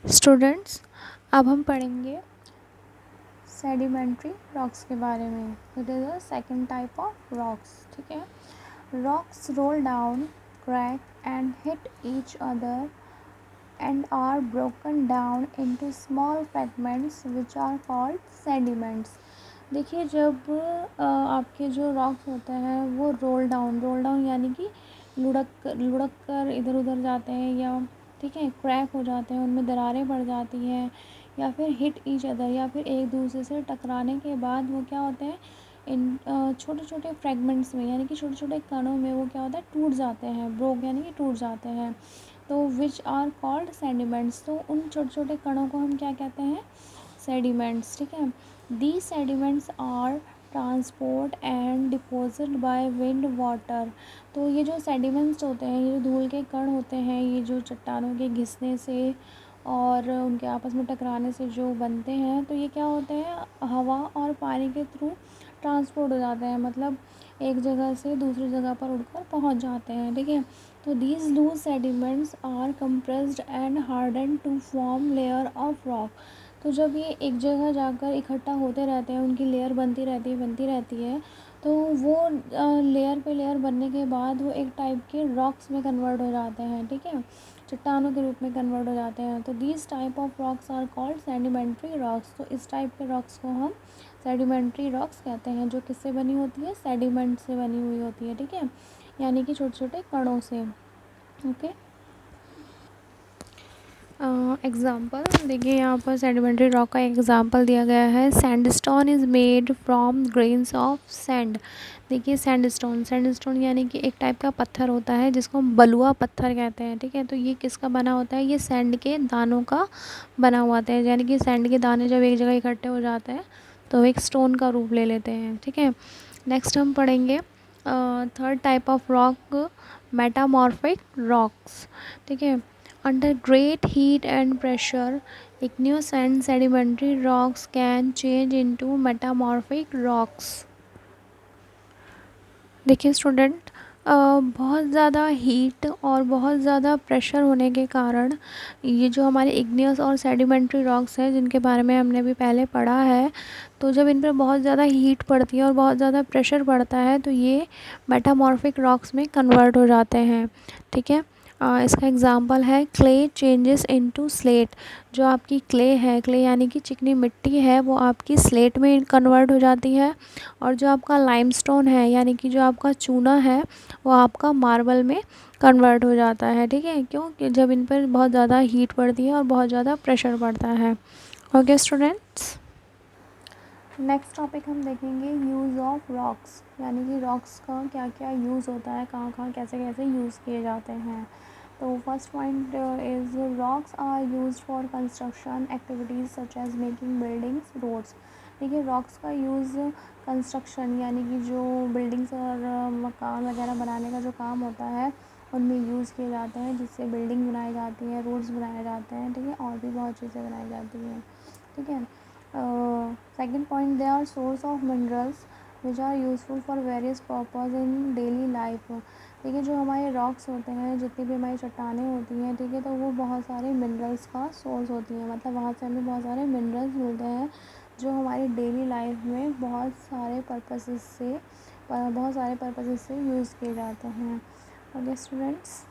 Students, अब हम पढ़ेंगे सेडिमेंट्री रॉक्स के बारे में। It is a second type of rocks. ठीक है। Rocks roll down, crack and hit each other and are broken down into small fragments which are called sediments। देखिए, जब आपके जो रॉक्स होते हैं वो रोल डाउन यानी कि लुढ़क लुढ़क कर इधर उधर जाते हैं, या ठीक है क्रैक हो जाते हैं, उनमें दरारें पड़ जाती हैं, या फिर हिट ईच अदर या फिर एक दूसरे से टकराने के बाद वो क्या होते हैं, इन छोटे छोटे फ्रेगमेंट्स में यानी कि छोटे छोटे कणों में वो क्या होता है, टूट जाते हैं। ब्रोक यानी कि टूट जाते हैं, तो विच आर कॉल्ड सेडिमेंट्स। तो उन छोटे छोटे कणों को हम क्या कहते हैं, सेडिमेंट्स। ठीक है। The sediments are transport and deposit by wind water. तो ये जो सेडिमेंट्स होते हैं, ये जो धूल के कण होते हैं, ये जो चट्टानों के घिसने से और उनके आपस में टकराने से जो बनते हैं, तो ये क्या होते हैं, हवा और पानी के थ्रू ट्रांसपोर्ट हो जाते हैं, मतलब एक जगह से दूसरी जगह पर उड़कर पहुंच जाते हैं। ठीक है। तो these loose sediments are compressed and hardened to form layer of rock। तो जब ये एक जगह जाकर इकट्ठा होते रहते हैं, उनकी लेयर बनती रहती है, तो वो लेयर पे लेयर बनने के बाद वो एक टाइप के रॉक्स में कन्वर्ट हो जाते हैं। ठीक है, चट्टानों के रूप में कन्वर्ट हो जाते हैं। तो these type of rocks are called sedimentary rocks. तो इस टाइप के रॉक्स को हम सेडिमेंट्री रॉक्स कहते हैं, जो किससे बनी होती है, सेडिमेंट से बनी हुई होती है। ठीक है, यानी कि छोटे छोटे कणों से। ओके। एग्ज़ाम्पल देखिए, यहाँ पर सेडिमेंट्री रॉक का एग्ज़ाम्पल दिया गया है। Sandstone is made from grains of sand. देखिए, सैंडस्टोन यानी कि एक टाइप का पत्थर होता है जिसको हम बलुआ पत्थर कहते हैं। ठीक है, तो ये किसका बना होता है, ये सैंड के दानों का बना हुआ होता है, यानी कि सैंड के दाने जब एक जगह इकट्ठे हो जाते हैं तो एक स्टोन का रूप ले लेते हैं। ठीक है। नेक्स्ट हम पढ़ेंगे third type of rock, metamorphic rocks. ठीक है। Under great heat and pressure, igneous and sedimentary rocks can change into metamorphic rocks। देखिए स्टूडेंट, बहुत ज़्यादा हीट और बहुत ज़्यादा प्रेशर होने के कारण ये जो हमारे इग्नियस और सेडिमेंट्री रॉक्स हैं, जिनके बारे में हमने अभी पहले पढ़ा है, तो जब इन पर बहुत ज़्यादा हीट पड़ती है और बहुत ज़्यादा प्रेशर पड़ता है तो ये मेटामॉर्फिक रॉक्स में कन्वर्ट हो जाते हैं। ठीक है। इसका एग्जांपल है क्ले चेंजेस इनटू स्लेट। जो आपकी क्ले यानी कि चिकनी मिट्टी है, वो आपकी स्लेट में कन्वर्ट हो जाती है, और जो आपका लाइमस्टोन है यानी कि जो आपका चूना है, वो आपका मार्बल में कन्वर्ट हो जाता है। ठीक है, क्योंकि जब इन पर बहुत ज़्यादा हीट पड़ती है और बहुत ज़्यादा प्रेशर पड़ता है। ओके स्टूडेंट्स, नेक्स्ट टॉपिक हम देखेंगे यूज़ ऑफ रॉक्स, यानी कि रॉक्स का क्या क्या यूज़ होता है, कहाँ कहाँ कैसे कैसे यूज़ किए जाते हैं। तो first point is rocks are used for construction activities such as making buildings, roads. देखिए, रॉक्स का यूज़ कंस्ट्रक्शन यानी कि जो बिल्डिंग्स और मकान वगैरह बनाने का जो काम होता है उनमें यूज़ किए जाते हैं, जिससे बिल्डिंग बनाई जाती है, रोड्स बनाए जाते हैं। ठीक है, और भी बहुत चीज़ें बनाई जाती हैं। ठीक है। Second point, they are source of minerals which are useful for various purpose in daily life. देखिए, जो हमारे रॉक्स होते हैं, जितनी भी हमारी चट्टानें होती हैं, ठीक है, तो वो बहुत सारे मिनरल्स का सोर्स होती हैं, मतलब वहाँ से हमें बहुत सारे मिनरल्स मिलते हैं जो हमारी डेली लाइफ में बहुत सारे पर्पसेस से यूज़ किए जाते हैं। Okay students.